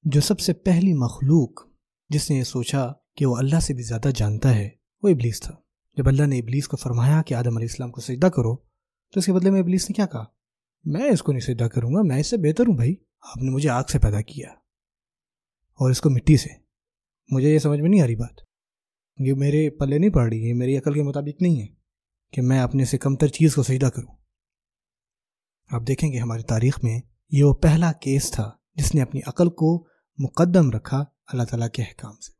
جو سب سے پہلی مخلوق جس نے یہ سوچا کہ وہ اللہ سے بھی زیادہ جانتا ہے وہ ابلیس تھا۔ جب اللہ نے ابلیس کو فرمایا کہ آدم علیہ السلام کو سجدہ کرو تو اس کے بدلے میں ابلیس نے کیا کہا؟ میں اس کو نہیں سجدہ کروں گا، میں اس سے بہتر ہوں بھائی، آپ نے مجھے آگ سے پیدا کیا اور اس کو مٹی سے، مجھے یہ سمجھ میں نہیں آ رہی بات، یہ میرے پلے نہیں پڑ رہی، یہ میری عقل کے مطابق نہیں ہے کہ میں اپنے سے کمتر چیز کو سجدہ کروں۔ آپ دیکھیں گے ہماری تاریخ میں یہ وہ پہلا کیس تھا جس نے اپنی عقل کو مقدم رکھا اللہ تعالیٰ کے احکام سے،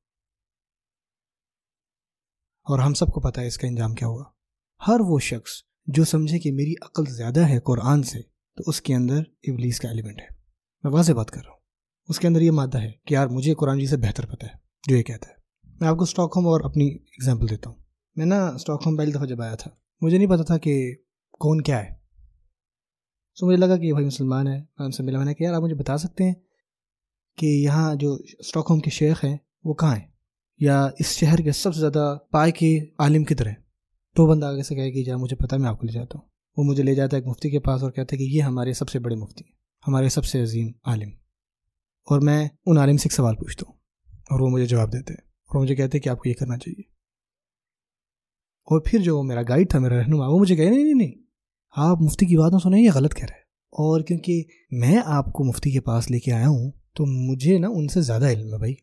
اور ہم سب کو پتہ ہے اس کا انجام کیا ہوا۔ ہر وہ شخص جو سمجھے کہ میری عقل زیادہ ہے قرآن سے تو اس کے اندر ابلیس کا ایلیمنٹ ہے۔ میں واضح بات کر رہا ہوں، اس کے اندر یہ مادہ ہے کہ یار مجھے قرآن جی سے بہتر پتہ ہے جو یہ کہتا ہے۔ میں آپ کو اسٹاک ہوم اور اپنی اگزامپل دیتا ہوں۔ میں اسٹاک ہوم پہلی دفعہ جب آیا تھا مجھے نہیں پتا تھا کہ کون کیا ہے، سو مجھے لگا کہ یہ بھائی مسلمان ہے، میں ان سے ملا، میں نے کہا یار آپ مجھے بتا سکتے ہیں کہ یہاں جو اسٹاک ہوم کے شیخ ہیں وہ کہاں ہیں، یا اس شہر کے سب سے زیادہ پائے کے عالم کدھر ہیں؟ تو بندہ آگے سے کہے کہ جا مجھے پتہ، میں آپ کو لے جاتا ہوں۔ وہ مجھے لے جاتا ہے ایک مفتی کے پاس اور کہتا ہے کہ یہ ہمارے سب سے بڑے مفتی ہیں، ہمارے سب سے عظیم عالم، اور میں ان عالم سے ایک سوال پوچھتا ہوں اور وہ مجھے جواب دیتے ہیں اور مجھے کہتے ہیں کہ آپ کو یہ کرنا چاہیے۔ اور پھر جو میرا گائیڈ تھا، میرا رہنما، وہ مجھے کہے نہیں آپ مفتی کی بات نہ سنیں، یہ غلط کہہ رہے ہیں، اور کیونکہ میں آپ کو مفتی کے پاس لے کے آیا ہوں تو مجھے نا ان سے زیادہ علم ہے بھائی،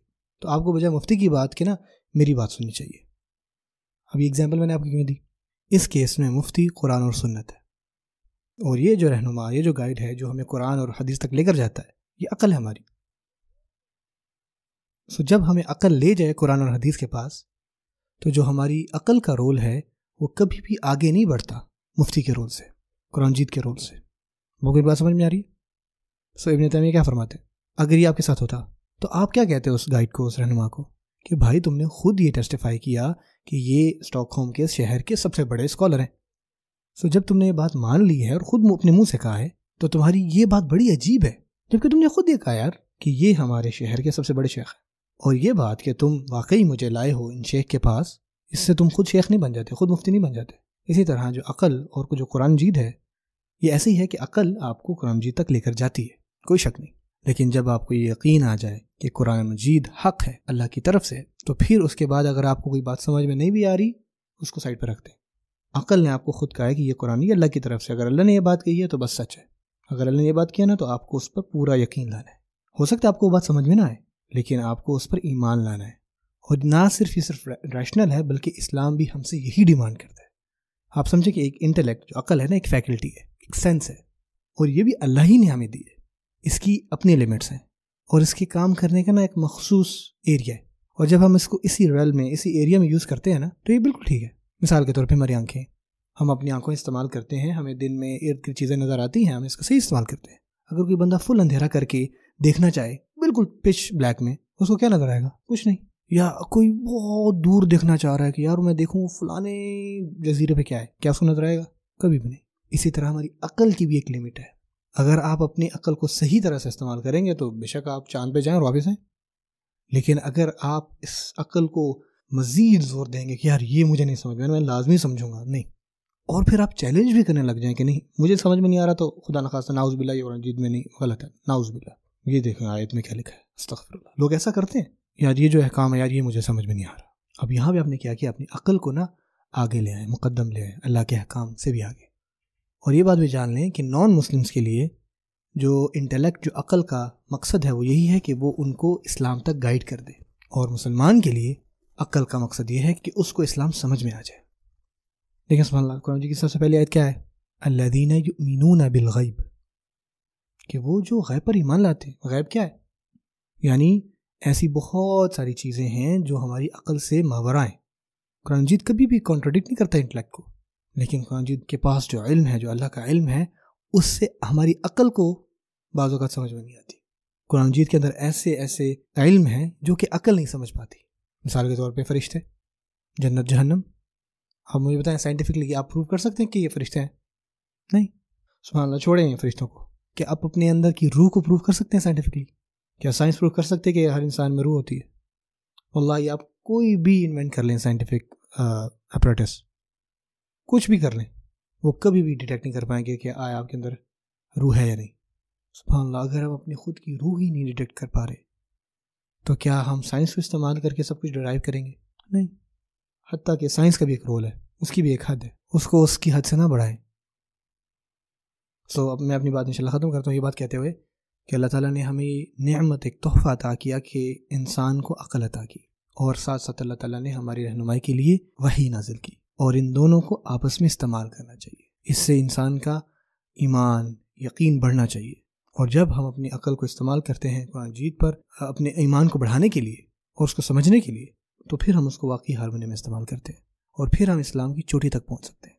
تو آپ کو بجائے مفتی کی بات کے نا میری بات سننی چاہیے۔ اب یہ ایگزامپل میں نے آپ کو کیوں دی؟ اس کیس میں مفتی قرآن اور سنت ہے، اور یہ جو رہنما، یہ جو گائیڈ ہے جو ہمیں قرآن اور حدیث تک لے کر جاتا ہے، یہ عقل ہے ہماری۔ سو جب ہمیں عقل لے جائے قرآن اور حدیث کے پاس تو جو ہماری عقل کا رول ہے وہ کبھی بھی آگے نہیں بڑھتا مفتی کے رول سے، قرآن جیت کے رول سے۔ وہ کوئی بات سمجھ میں آ رہی ہے؟ سو ابن تیمیہ کیا فرماتے ہیں، اگر یہ آپ کے ساتھ ہوتا تو آپ کیا کہتے اس گائیڈ کو، اس رہنما کو، کہ بھائی تم نے خود یہ ٹیسٹیفائی کیا کہ یہ اسٹاک ہوم کے شہر کے سب سے بڑے اسکالر ہیں، سو جب تم نے یہ بات مان لی ہے اور خود اپنے منہ سے کہا ہے تو تمہاری یہ بات بڑی عجیب ہے، جبکہ تم نے خود یہ کہا یار کہ یہ ہمارے شہر کے سب سے بڑے شیخ ہیں، اور یہ بات کہ تم واقعی مجھے لائے ہو ان شیخ کے پاس، اس سے تم خود شیخ نہیں بن جاتے، خود مفتی نہیں بن جاتے۔ اسی طرح جو عقل اور جو قرآن جیت ہے، یہ ایسے ہی ہے کہ عقل آپ کو قرآن مجید تک لے کر جاتی ہے، کوئی شک نہیں، لیکن جب آپ کو یہ یقین آ جائے کہ قرآن مجید حق ہے اللہ کی طرف سے، تو پھر اس کے بعد اگر آپ کو کوئی بات سمجھ میں نہیں بھی آ رہی اس کو سائڈ پہ رکھ دیں۔ عقل نے آپ کو خود کہا ہے کہ یہ قرآن یہ اللہ کی طرف سے، اگر اللہ نے یہ بات کہی ہے تو بس سچ ہے، اگر اللہ نے یہ بات کیا نا تو آپ کو اس پر پورا یقین لانا ہے۔ ہو سکتا ہے آپ کو وہ بات سمجھ میں نہ آئے لیکن آپ کو اس پر ایمان لانا ہے، اور نہ صرف یہ صرف ریشنل ہے بلکہ اسلام بھی ہم سے یہی ڈیمانڈ کرتا ہے۔ آپ سمجھیں کہ ایک انٹلیکٹ جو عقل ہے نا، ایک فیکلٹی ہے، ایک سینس ہے، اور یہ بھی اللہ ہی نے ہمیں دی ہے، اس کی اپنی لمٹس ہیں اور اس کے کام کرنے کا نا ایک مخصوص ایریا ہے، اور جب ہم اس کو اسی ریل میں اسی ایریا میں یوز کرتے ہیں نا تو یہ بالکل ٹھیک ہے۔ مثال کے طور پہ ہماری آنکھیں، ہم اپنی آنکھوں استعمال کرتے ہیں، ہمیں دن میں ارد گرد چیزیں نظر آتی ہیں، ہم اس کا صحیح استعمال کرتے ہیں۔ اگر کوئی بندہ فل اندھیرا کر کے دیکھنا چاہے بالکل پچ بلیک میں، اس کو کیا نظر آئے گا؟ کچھ نہیں۔ یا کوئی بہت دور دیکھنا چاہ رہا ہے کہ یار میں دیکھوں فلانے جزیرے پہ کیا ہے، کیا اس کو نظر آئے گا؟ کبھی بھی نہیں۔ اسی طرح ہماری عقل کی بھی ایک لمٹ ہے، اگر آپ اپنی عقل کو صحیح طرح سے استعمال کریں گے تو بے شک آپ چاند پہ جائیں اور واپس آئیں، لیکن اگر آپ اس عقل کو مزید زور دیں گے کہ یار یہ مجھے نہیں سمجھ میں لازمی سمجھوں گا، نہیں، اور پھر آپ چیلنج بھی کرنے لگ جائیں کہ نہیں مجھے سمجھ میں نہیں آ رہا تو خدا نخواستہ نعوذ باللہ یہ قرآن مجید میں نہیں، غلط ہے، نعوذ باللہ، یہ دیکھیں آیت میں کیا لکھا ہے، استغفر اللہ۔ لوگ ایسا کرتے ہیں، یار یہ جو احکام ہے یار یہ مجھے سمجھ میں نہیں آ رہا۔ اب یہاں بھی آپ نے کیا اپنی عقل کو نا آگے لے آئیں، مقدم لے آئیں اللہ کے احکام سے بھی آگے۔ اور یہ بات بھی جان لیں کہ نان مسلمس کے لیے جو انٹلیکٹ، جو عقل کا مقصد ہے وہ یہی ہے کہ وہ ان کو اسلام تک گائیڈ کر دے، اور مسلمان کے لیے عقل کا مقصد یہ ہے کہ اس کو اسلام سمجھ میں آ جائے۔ لیکن سبحان اللہ، قرآن جی کی سب سے پہلی آیت کیا ہے؟ الذین یؤمنون بالغیب، کہ وہ جو غیب پر ایمان لاتے ہیں۔ غیب کیا ہے؟ یعنی ایسی بہت ساری چیزیں ہیں جو ہماری عقل سے ماورا ہیں۔ قرآن مجید کبھی بھی کانٹرڈکٹ نہیں کرتا انٹلیکٹ کو، لیکن قرآن مجید کے پاس جو علم ہے، جو اللہ کا علم ہے، اس سے ہماری عقل کو بعض اوقات سمجھ میں نہیں آتی۔ قرآن مجید کے اندر ایسے ایسے علم ہیں جو کہ عقل نہیں سمجھ پاتی۔ مثال کے طور پہ فرشتے، جنت جہنم، آپ مجھے بتائیں سائنٹیفکلی آپ پروو کر سکتے ہیں کہ یہ فرشتے ہیں؟ نہیں۔ سبحان اللہ، چھوڑیں ہیں فرشتوں کو، کہ آپ اپنے اندر کی روح کو پروو کر سکتے ہیں سائنٹیفکلی؟ کیا سائنس پروو کر سکتے کہ ہر انسان میں روح ہوتی ہے؟ واللہ یہ آپ کوئی بھی انوینٹ کر لیں، سائنٹیفک اپریٹس کچھ بھی کر لیں، وہ کبھی بھی ڈیٹیکٹ نہیں کر پائیں گے کہ آیا آپ کے اندر روح ہے یا نہیں۔ سبحان اللہ، اگر ہم اپنی خود کی روح ہی نہیں ڈیٹیکٹ کر پا رہے تو کیا ہم سائنس کو استعمال کر کے سب کچھ ڈرائیو کریں گے؟ نہیں. حتیٰ کہ سائنس کا بھی ایک رول ہے، اس کی بھی ایک حد ہے، اس کو اس کی حد سے نہ بڑھائیں. اب میں اپنی بات انشاءاللہ ختم کرتا ہوں یہ بات کہتے ہوئے کہ اللہ تعالیٰ نے ہمیں نعمت ایک تحفہ عطا کیا کہ انسان کو عقل عطا کی، اور ساتھ ساتھ اللہ تعالیٰ نے ہماری رہنمائی کے لیے وحی نازل کی، اور ان دونوں کو آپس میں استعمال کرنا چاہیے. اس سے انسان کا ایمان، یقین بڑھنا چاہیے. اور جب ہم اپنی عقل کو استعمال کرتے ہیں قرآن مجید پر اپنے ایمان کو بڑھانے کے لیے اور اس کو سمجھنے کے لیے، تو پھر ہم اس کو واقعی ہارمونی میں استعمال کرتے ہیں، اور پھر ہم اسلام کی چوٹی تک پہنچ سکتے ہیں.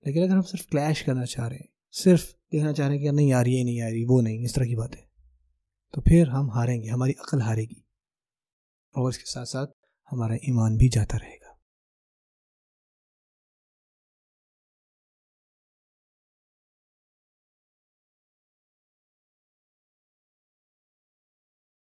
لیکن اگر ہم صرف کلیش کرنا چاہ رہے ہیں، صرف دیکھنا چاہ رہے ہیں کہ نہیں آ رہی ہے، نہیں آ رہی، وہ نہیں، اس طرح کی باتیں، تو پھر ہم ہاریں گے، ہماری عقل ہارے گی، اور اس کے ساتھ ساتھ ہمارا ایمان بھی جاتا رہے گا.